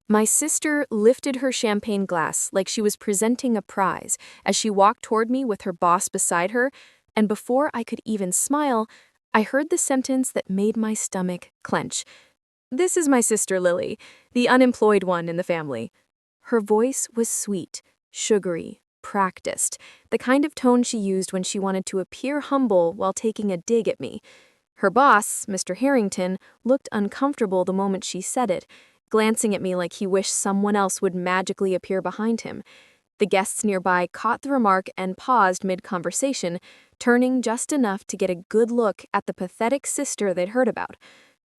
My sister lifted her champagne glass like she was presenting a prize as she walked toward me with her boss beside her, and before I could even smile, I heard the sentence that made my stomach clench. "This is my sister Lily, the unemployed one in the family." Her voice was sweet, sugary, practiced, the kind of tone she used when she wanted to appear humble while taking a dig at me. Her boss, Mr. Harrington, looked uncomfortable the moment she said it, glancing at me like he wished someone else would magically appear behind him. The guests nearby caught the remark and paused mid-conversation, turning just enough to get a good look at the pathetic sister they'd heard about.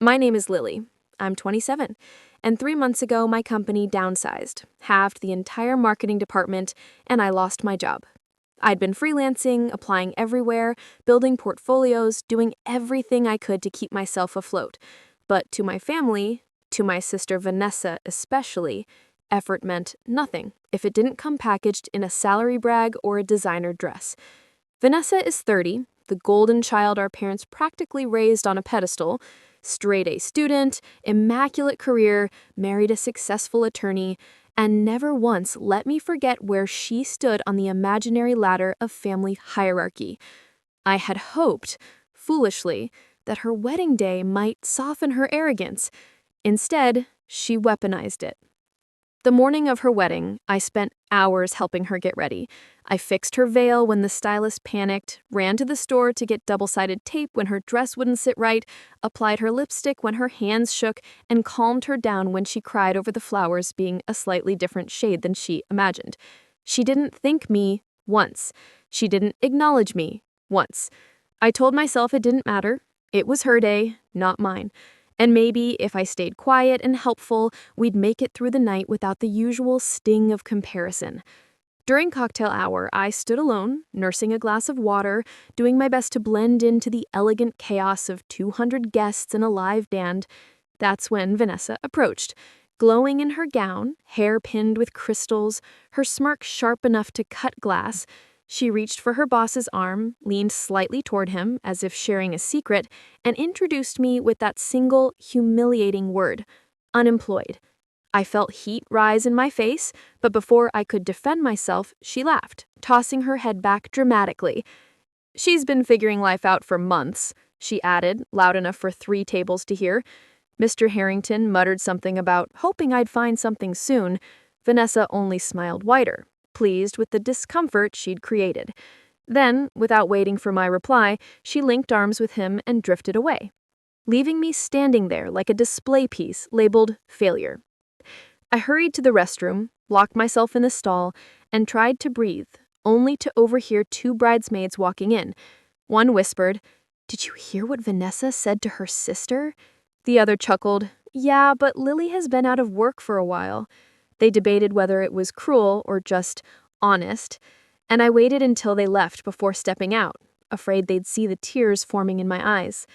"My name is Lily. I'm 27, and 3 months ago my company downsized, halved the entire marketing department, and I lost my job. I'd been freelancing, applying everywhere, building portfolios, doing everything I could to keep myself afloat. But to my family, to my sister Vanessa especially, effort meant nothing if it didn't come packaged in a salary brag or a designer dress. Vanessa is 30, the golden child our parents practically raised on a pedestal, straight A student, immaculate career, married a successful attorney, and never once let me forget where she stood on the imaginary ladder of family hierarchy. I had hoped, foolishly, that her wedding day might soften her arrogance. Instead, she weaponized it. The morning of her wedding, I spent hours helping her get ready. I fixed her veil when the stylist panicked, ran to the store to get double-sided tape when her dress wouldn't sit right, applied her lipstick when her hands shook, and calmed her down when she cried over the flowers being a slightly different shade than she imagined. She didn't thank me once. She didn't acknowledge me once. I told myself it didn't matter. It was her day, not mine. And maybe if I stayed quiet and helpful, we'd make it through the night without the usual sting of comparison. During cocktail hour, I stood alone, nursing a glass of water, doing my best to blend into the elegant chaos of 200 guests and a live band. That's when Vanessa approached, glowing in her gown, hair pinned with crystals, her smirk sharp enough to cut glass. She reached for her boss's arm, leaned slightly toward him, as if sharing a secret, and introduced me with that single, humiliating word, unemployed. I felt heat rise in my face, but before I could defend myself, she laughed, tossing her head back dramatically. "She's been figuring life out for months," she added, loud enough for 3 tables to hear. Mr. Harrington muttered something about hoping I'd find something soon. Vanessa only smiled wider, pleased with the discomfort she'd created. Then, without waiting for my reply, she linked arms with him and drifted away, leaving me standing there like a display piece labeled failure. I hurried to the restroom, locked myself in the stall, and tried to breathe, only to overhear 2 bridesmaids walking in. One whispered, "Did you hear what Vanessa said to her sister?" The other chuckled, "Yeah, but Lily has been out of work for a while." They debated whether it was cruel or just honest, and I waited until they left before stepping out, afraid they'd see the tears forming in my eyes.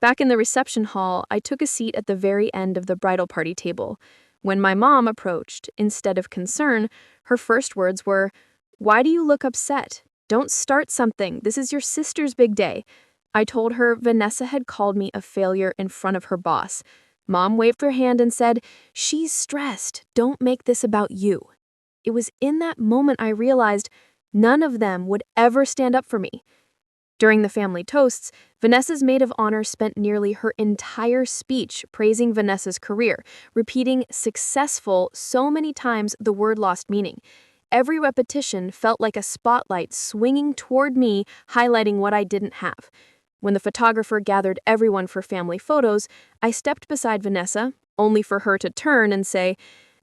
Back in the reception hall, I took a seat at the very end of the bridal party table. When my mom approached, instead of concern, her first words were, "Why do you look upset? Don't start something. This is your sister's big day." I told her Vanessa had called me a failure in front of her boss. Mom waved her hand and said, "She's stressed. Don't make this about you." It was in that moment I realized none of them would ever stand up for me. During the family toasts, Vanessa's maid of honor spent nearly her entire speech praising Vanessa's career, repeating "successful" so many times the word lost meaning. Every repetition felt like a spotlight swinging toward me, highlighting what I didn't have. When the photographer gathered everyone for family photos, I stepped beside Vanessa, only for her to turn and say,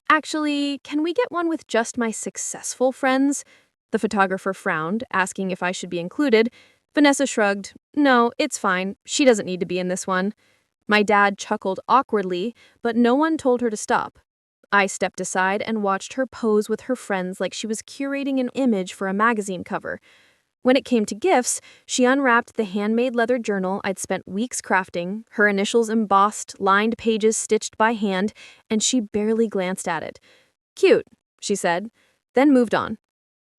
"Actually, can we get one with just my successful friends?" The photographer frowned, asking if I should be included. Vanessa shrugged. "No, it's fine. She doesn't need to be in this one." My dad chuckled awkwardly, but no one told her to stop. I stepped aside and watched her pose with her friends like she was curating an image for a magazine cover. When it came to gifts, she unwrapped the handmade leather journal I'd spent weeks crafting, her initials embossed, lined pages stitched by hand, and she barely glanced at it. "Cute," she said, then moved on.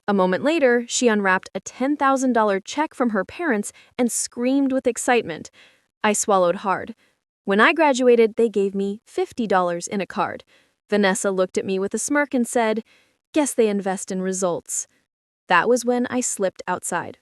A moment later, she unwrapped a $10,000 check from her parents and screamed with excitement. I swallowed hard. When I graduated, they gave me $50 in a card. Vanessa looked at me with a smirk and said, "Guess they invest in results." That was when I slipped outside.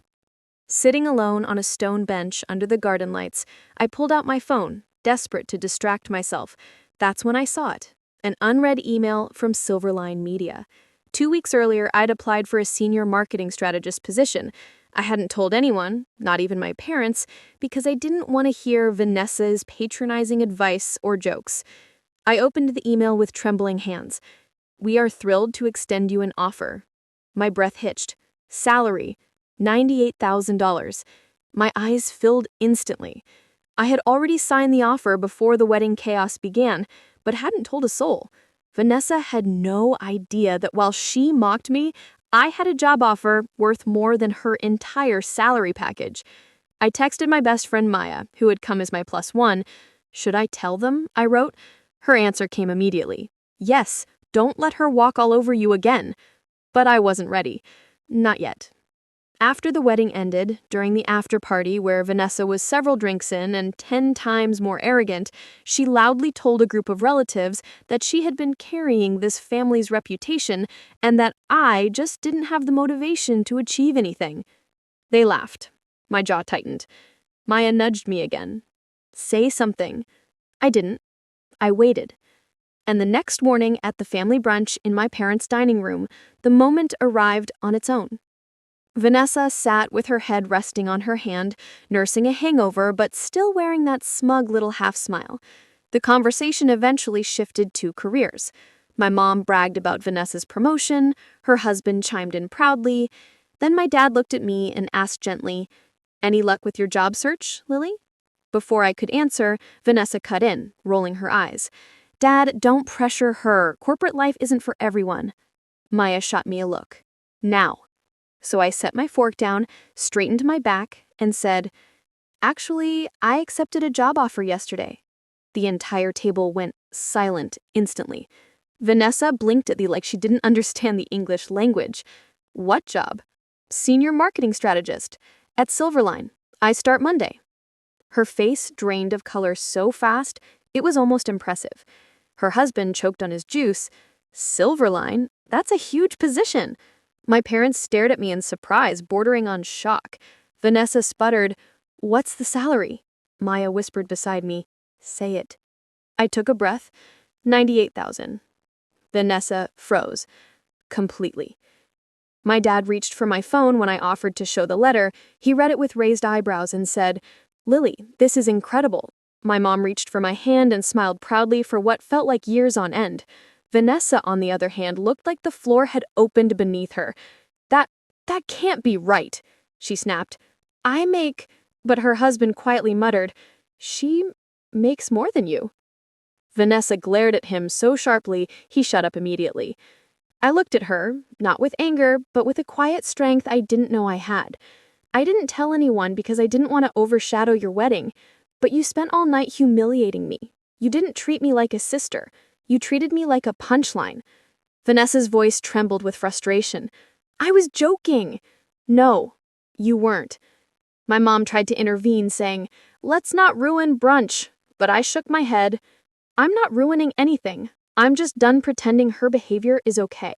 Sitting alone on a stone bench under the garden lights, I pulled out my phone, desperate to distract myself. That's when I saw it. An unread email from Silverline Media. 2 weeks earlier, I'd applied for a senior marketing strategist position. I hadn't told anyone, not even my parents, because I didn't want to hear Vanessa's patronizing advice or jokes. I opened the email with trembling hands. "We are thrilled to extend you an offer." My breath hitched. Salary, $98,000. My eyes filled instantly. I had already signed the offer before the wedding chaos began, but hadn't told a soul. Vanessa had no idea that while she mocked me, I had a job offer worth more than her entire salary package. I texted my best friend Maya, who had come as my +1. "Should I tell them?" I wrote. Her answer came immediately. "Yes, don't let her walk all over you again." But I wasn't ready. Not yet. After the wedding ended, during the after party where Vanessa was several drinks in and 10 times more arrogant, she loudly told a group of relatives that she had been carrying this family's reputation and that I just didn't have the motivation to achieve anything. They laughed. My jaw tightened. Maya nudged me again. "Say something." I didn't. I waited. And the next morning at the family brunch in my parents' dining room, the moment arrived on its own. Vanessa sat with her head resting on her hand, nursing a hangover but still wearing that smug little half-smile. The conversation eventually shifted to careers. My mom bragged about Vanessa's promotion, her husband chimed in proudly. Then my dad looked at me and asked gently, "Any luck with your job search, Lily?" Before I could answer, Vanessa cut in, rolling her eyes. "Dad, don't pressure her. Corporate life isn't for everyone." Maya shot me a look. "Now." So I set my fork down, straightened my back, and said, "Actually, I accepted a job offer yesterday." The entire table went silent instantly. Vanessa blinked at me like she didn't understand the English language. "What job?" "Senior marketing strategist. At Silverline. I start Monday." Her face drained of color so fast, it was almost impressive. Her husband choked on his juice. "Silverline? That's a huge position." My parents stared at me in surprise, bordering on shock. Vanessa sputtered, "What's the salary?" Maya whispered beside me, "Say it." I took a breath. 98,000. Vanessa froze. Completely. My dad reached for my phone when I offered to show the letter. He read it with raised eyebrows and said, "Lily, this is incredible." My mom reached for my hand and smiled proudly for what felt like years on end. Vanessa, on the other hand, looked like the floor had opened beneath her. That can't be right," she snapped. "I make—" But her husband quietly muttered, "She makes more than you." Vanessa glared at him so sharply, he shut up immediately. I looked at her, not with anger, but with a quiet strength I didn't know I had. "I didn't tell anyone because I didn't want to overshadow your wedding, but you spent all night humiliating me. You didn't treat me like a sister. You treated me like a punchline." Vanessa's voice trembled with frustration. "I was joking." "No, you weren't." My mom tried to intervene, saying, "Let's not ruin brunch," but I shook my head. "I'm not ruining anything. I'm just done pretending her behavior is okay."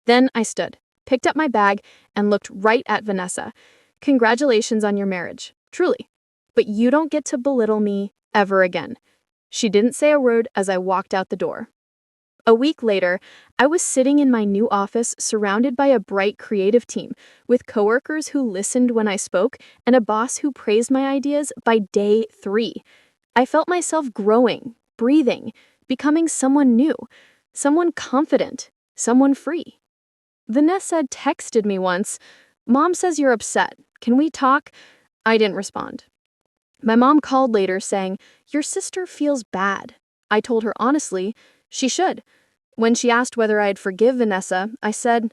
Then I stood, picked up my bag, and looked right at Vanessa. "Congratulations on your marriage, truly. But you don't get to belittle me ever again." She didn't say a word as I walked out the door. A week later, I was sitting in my new office surrounded by a bright creative team, with coworkers who listened when I spoke and a boss who praised my ideas by day 3. I felt myself growing, breathing, becoming someone new, someone confident, someone free. Vanessa texted me once, "Mom says you're upset. Can we talk?" I didn't respond. My mom called later saying, "Your sister feels bad." I told her honestly, she should. When she asked whether I'd forgive Vanessa, I said,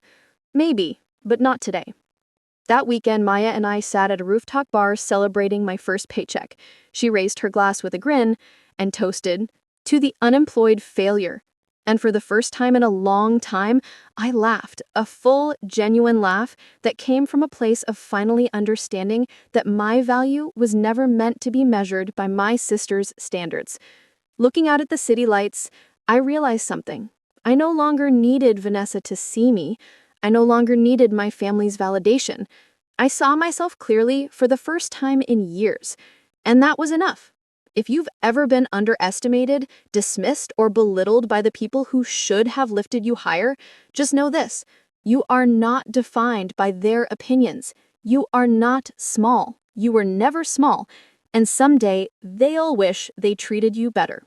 "Maybe, but not today." That weekend, Maya and I sat at a rooftop bar celebrating my first paycheck. She raised her glass with a grin and toasted to the unemployed failure. And for the first time in a long time, I laughed, a full, genuine laugh that came from a place of finally understanding that my value was never meant to be measured by my sister's standards. Looking out at the city lights, I realized something. I no longer needed Vanessa to see me. I no longer needed my family's validation. I saw myself clearly for the first time in years, and that was enough. If you've ever been underestimated, dismissed, or belittled by the people who should have lifted you higher, just know this: you are not defined by their opinions. You are not small. You were never small, and someday they'll wish they treated you better.